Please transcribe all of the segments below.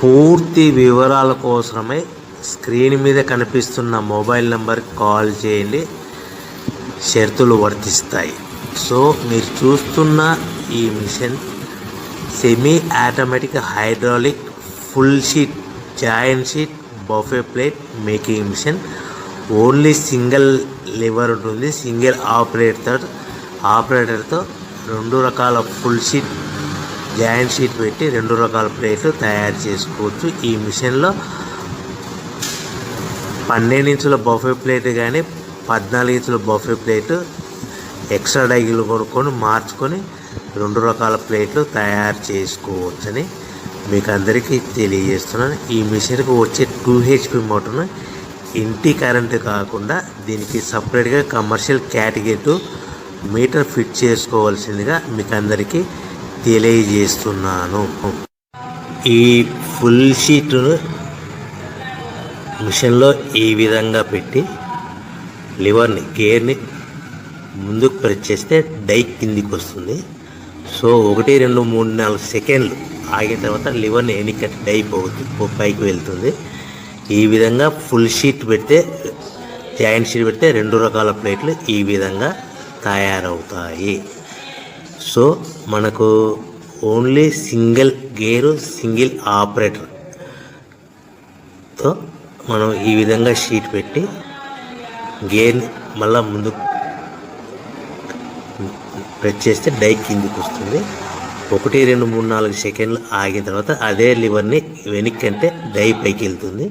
పూర్తి వివరాల కోసమై స్క్రీన్ మీద కనిపిస్తున్న మొబైల్ నెంబర్కి కాల్ చేయండి, షరతులు వర్తిస్తాయి. సో మీరు చూస్తున్న ఈ machine semi automatic hydraulic full sheet joint sheet buffet plate making machine. Only single lever ఉంటుంది. సింగిల్ ఆపరేటర్తో 2 రకాల ఫుల్ షీట్ జాయింట్ షీట్ పెట్టి 2 రకాల ప్లేట్లు తయారు చేసుకోవచ్చు. ఈ మిషన్లో 12 ఇంచుల బఫే ప్లేట్ కానీ 14 ఇంచుల బఫే ప్లేట్ ఎక్స్ట్రా డైలు కొనుక్కొని మార్చుకొని 2 రకాల ప్లేట్లు తయారు చేసుకోవచ్చని మీకు అందరికీ తెలియజేస్తున్నాను. ఈ మిషన్కి వచ్చే 2 HP మోటార్ను ఇంటి కరెంటు కాకుండా దీనికి సపరేట్గా కమర్షియల్ కేటగిరీ 2 మీటర్ ఫిట్ చేసుకోవాల్సిందిగా మీకు అందరికీ తెలియజేస్తున్నాను. ఈ ఫుల్ షీట్ను మిషన్లో ఈ విధంగా పెట్టి గేర్ని ముందుకు ప్రెస్ చేస్తే డై కిందికి వస్తుంది. సో 1 2 3 4 సెకండ్లు ఆగిన తర్వాత లివర్ని ఎన్నికట్టి డై పైకి వెళ్తుంది. ఈ విధంగా ఫుల్ షీట్ పెడితే జాయింట్ షీట్ పెడితే 2 రకాల ప్లేట్లు ఈ విధంగా తయారవుతాయి. సో మనకు ఓన్లీ సింగిల్ గేరు సింగిల్ ఆపరేటర్తో మనం ఈ విధంగా షీట్ పెట్టి గేర్ని మళ్ళీ ముందుకు ప్రెస్ చేస్తే డై కిందికి వస్తుంది. 1 2 3 4 సెకండ్లు ఆగిన తర్వాత అదే లివర్ని వెనక్కి అంటే డై పైకి వెళ్తుంది.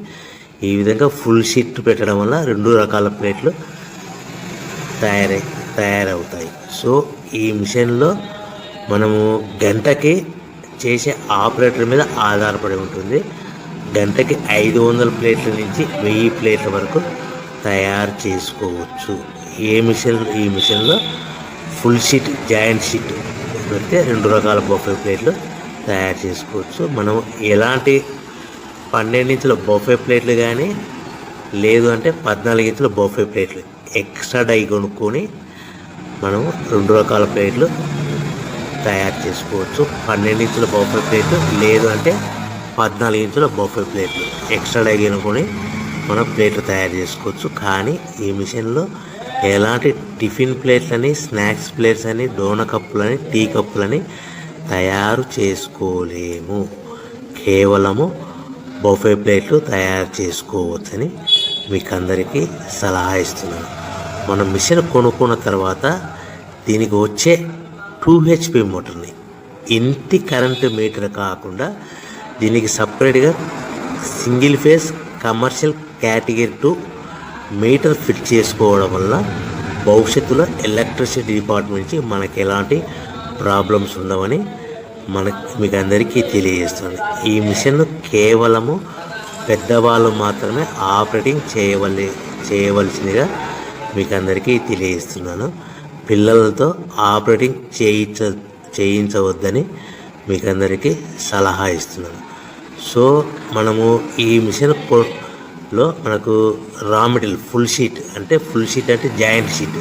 ఈ విధంగా ఫుల్ షీట్ పెట్టడం వల్ల 2 రకాల ప్లేట్లు తయారవుతాయి. సో ఈ మిషన్లో మనము గంటకి చేసే ఆపరేటర్ మీద ఆధారపడి ఉంటుంది. గంటకి 500 ప్లేట్ల నుంచి 1000 ప్లేట్ల వరకు తయారు చేసుకోవచ్చు. ఈ మిషన్లో ఫుల్ షీట్ జాయింట్ షీట్ పెడితే 2 రకాల బఫే ప్లేట్లు తయారు చేసుకోవచ్చు. మనం ఎలాంటి 12 ఇంచుల బఫే ప్లేట్లు కానీ లేదు అంటే 14 ఇంచుల బఫే ప్లేట్లు ఎక్స్ట్రా డై కొనుక్కొని మనం 2 రకాల ప్లేట్లు తయారు చేసుకోవచ్చు. 12 ఇంచుల బఫే ప్లేట్లు లేదు అంటే 14 ఇంచుల బఫే ప్లేట్లు ఎక్స్ట్రా డై కొనుక్కొని మనం ప్లేట్లు తయారు చేసుకోవచ్చు. కానీ ఈ మిషన్లో ఎలాంటి టిఫిన్ ప్లేట్లని, స్నాక్స్ ప్లేట్స్ అని, డోనా కప్పులని, టీ కప్పులని తయారు చేసుకోలేము. కేవలము బఫే ప్లేట్లు తయారు చేసుకోవచ్చని మీకు అందరికీ సలహా ఇస్తున్నాను. మనం మిషన్ కొనుక్కున్న తర్వాత దీనికి వచ్చే 2 HP మోటార్ని ఇంటి కరెంటు మీటర్ కాకుండా దీనికి సపరేట్గా single phase commercial category 2 metre fit చేసుకోవడం వల్ల భవిష్యత్తులో ఎలక్ట్రిసిటీ డిపార్ట్మెంట్ నుంచి మనకి ఎలాంటి ప్రాబ్లమ్స్ ఉండవని మీకు అందరికీ తెలియజేస్తుంది. ఈ మిషన్ కేవలము పెద్దవాళ్ళు మాత్రమే ఆపరేటింగ్ చేయవలసిందిగా మీకు అందరికీ తెలియజేస్తున్నాను. పిల్లలతో ఆపరేటింగ్ చేయించవద్దని మీకు అందరికీ సలహా ఇస్తున్నాను. సో మనము ఈ మిషన్లో మనకు రా మెటీరియల్ ఫుల్ షీట్ అంటే జాయింట్ షీట్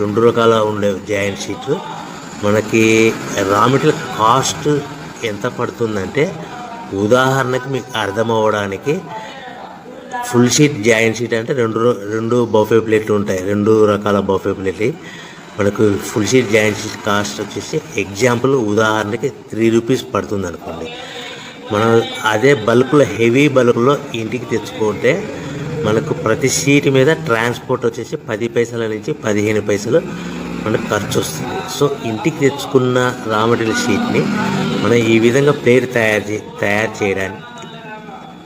2 రకాల ఉండే జాయింట్ షీట్ మనకి రా మెటీరియల్ కాస్ట్ ఎంత పడుతుందంటే ఉదాహరణకి మీకు అర్థమవడానికి ఫుల్ షీట్ జాయింట్ షీట్ అంటే 2 బఫే ప్లేట్లు ఉంటాయి. 2 రకాల బఫే ప్లేట్లు మనకు full sheet joint sheet cost వచ్చేసి ఎగ్జాంపుల్ ఉదాహరణకి 3 రూపీస్ పడుతుంది అనుకోండి. మనం అదే బల్క్లో హెవీ బల్క్లో ఇంటికి తెచ్చుకుంటే మనకు ప్రతి షీట్ మీద ట్రాన్స్పోర్ట్ వచ్చేసి 10 పైసల నుంచి 15 పైసలు మనకు ఖర్చు వస్తుంది. సో ఇంటికి తెచ్చుకున్న రా మెటీరియల్ షీట్ని మనం ఈ విధంగా ప్లేట్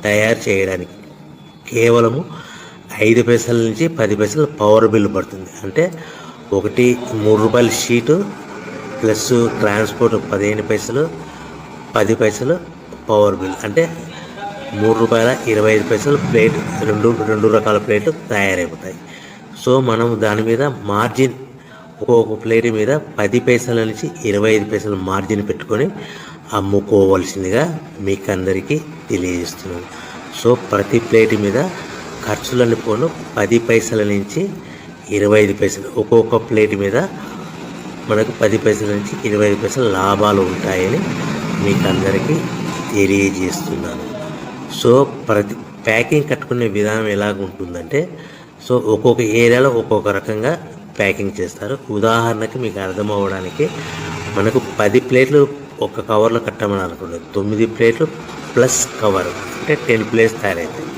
తయారు చేయడానికి కేవలము 5 పైసల నుంచి 10 పైసలు పవర్ బిల్ పడుతుంది. అంటే 3 రూపాయల షీటు ప్లస్ ట్రాన్స్పోర్ట్ 15 పైసలు 10 పైసలు పవర్ బిల్ అంటే 3 రూపాయల 25 పైసలు ప్లేట్ 2 రకాల ప్లేట్లు తయారైపోతాయి. సో మనం దాని మీద మార్జిన్ ఒక్కొక్క ప్లేట్ మీద 10 పైసల నుంచి 25 పైసలు మార్జిన్ పెట్టుకొని అమ్ముకోవాల్సిందిగా మీకు అందరికీ తెలియజేస్తున్నాను. సో ప్రతి ప్లేట్ మీద ఖర్చులన్నీ పోను 10 పైసల నుంచి 25 పైసలు ఒక్కొక్క ప్లేట్ మీద మనకు 10 పైసల నుంచి 25 పైసలు లాభాలు ఉంటాయని మీకు అందరికీ తెలియజేస్తున్నాను. సో ప్రతి ప్యాకింగ్ కట్టుకునే విధానం ఎలాగ ఉంటుందంటే, సో ఒక్కొక్క ఏరియాలో ఒక్కొక్క రకంగా ప్యాకింగ్ చేస్తారు. ఉదాహరణకి మీకు అర్థం అవ్వడానికి, మనకు 10 ప్లేట్లు ఒక కవర్లో కట్టమని అనుకోండి, 9 ప్లేట్లు ప్లస్ కవర్ అంటే 10 ప్లేట్స్ తయారవుతాయి.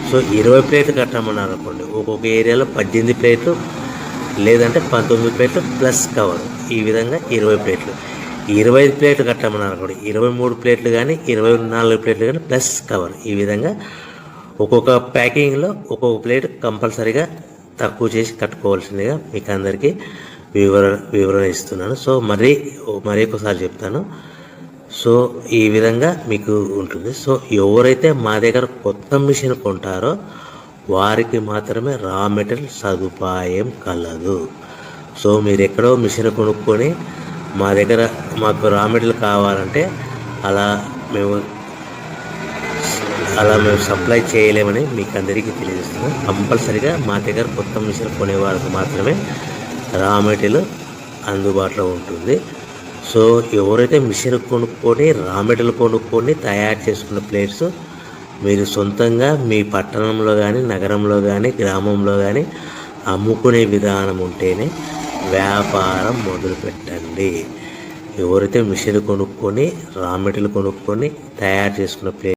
సో 20 ప్లేట్లు కట్టమని అనుకోండి, ఒక్కొక్క ఏరియాలో 18 ప్లేట్లు లేదంటే 19 ప్లేట్లు ప్లస్ కవర్, ఈ విధంగా 20 ప్లేట్లు. 25 ప్లేట్లు కట్టమని అనుకోండి, 23 ప్లేట్లు కానీ 24 ప్లేట్లు కానీ ప్లస్ కవర్, ఈ విధంగా ఒక్కొక్క ప్యాకింగ్లో ఒక్కొక్క ప్లేట్ కంపల్సరీగా తక్కువ చేసి కట్టుకోవాల్సిందిగా మీకు అందరికీ వివరణ ఇస్తున్నాను. సో మరి ఒకసారి చెప్తాను. సో ఈ విధంగా మీకు ఉంటుంది. సో ఎవరైతే మా దగ్గర కొత్త మిషన్ కొంటారో వారికి మాత్రమే రా మెటీరియల్ సదుపాయం కలదు. సో మీరు ఎక్కడో మిషన్ కొనుక్కొని మా దగ్గర మాకు రా మెటీరియల్ కావాలంటే అలా మేము సప్లై చేయలేమని మీకు అందరికీ తెలియజేస్తున్నాం. కంపల్సరీగా మా దగ్గర కొత్త మిషన్ కొనే వారికి మాత్రమే రా మెటీరియల్ అందుబాటులో ఉంటుంది. సో ఎవరైతే మిషన్ కొనుక్కొని రా మెటీరియల్ కొనుక్కొని తయారు చేసుకున్న ప్లేట్స్ మీరు సొంతంగా మీ పట్టణంలో కానీ నగరంలో కానీ గ్రామంలో కానీ అమ్ముకునే విధానం ఉంటేనే వ్యాపారం మొదలుపెట్టండి. ఎవరైతే మిషన్ కొనుక్కొని రా మెటీరియల్ కొనుక్కొని తయారు చేసుకున్న ప్లేట్